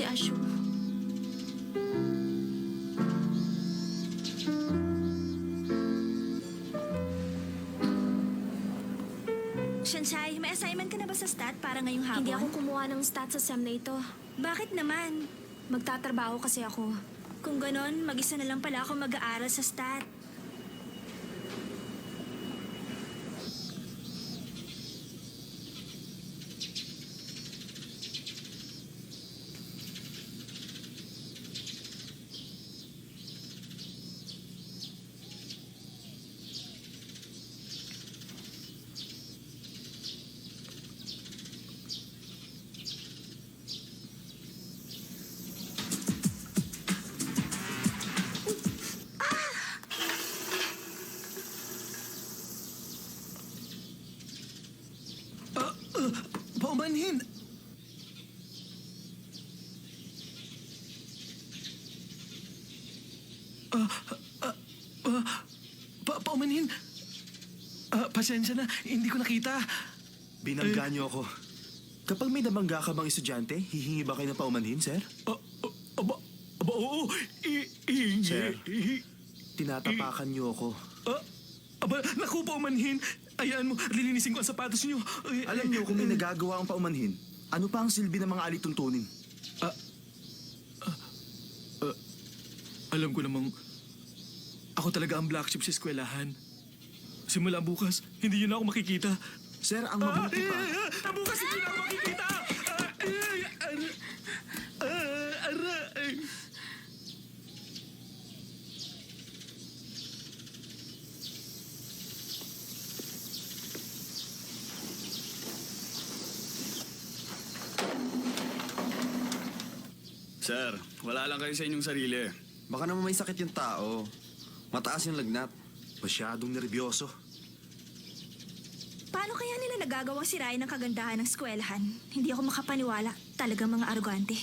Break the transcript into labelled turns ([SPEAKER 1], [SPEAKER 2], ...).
[SPEAKER 1] Ashu.
[SPEAKER 2] Shanshay, may assignment ka na ba sa stat para ngayong hapon?
[SPEAKER 1] Hindi ako kumuha ng stats sa SEM na ito.
[SPEAKER 2] Bakit naman?
[SPEAKER 1] Magtatrabaho kasi ako.
[SPEAKER 2] Kung ganon, mag-isa na lang pala ako mag-aaral sa stat.
[SPEAKER 3] Paumanhin! Paumanhin! Pasensya na, hindi ko nakita.
[SPEAKER 4] Binangga niyo ako. Kapag may nabangga ka bang estudyante, hihingi ba kayo ng paumanhin, sir?
[SPEAKER 3] Oo,
[SPEAKER 4] Sir. Tinatapakan niyo ako.
[SPEAKER 3] Naku, paumanhin. Ayaan mo, lilinisin ko ang sapatos niyo.
[SPEAKER 4] Alam niyo kung may nagagawa ang paumanhin, ano pa ang silbi ng mga alituntunin?
[SPEAKER 3] Alam ko namang ako talaga ang black sheep sa eskwelahan. Simula bukas, hindi yun ako makikita.
[SPEAKER 4] Sir, ang mabuti pa.
[SPEAKER 3] Bukas hindi na ako makikita! Aray!
[SPEAKER 5] Sir, wala lang kayo sa inyong sarili.
[SPEAKER 6] Baka naman may sakit yung tao. Mataas yung lagnat.
[SPEAKER 4] Masyadong nervyoso.
[SPEAKER 2] Paano kaya nila nagagawang sirain ang kagandahan ng eskwelahan? Hindi ako makapaniwala. Talagang mga arogante.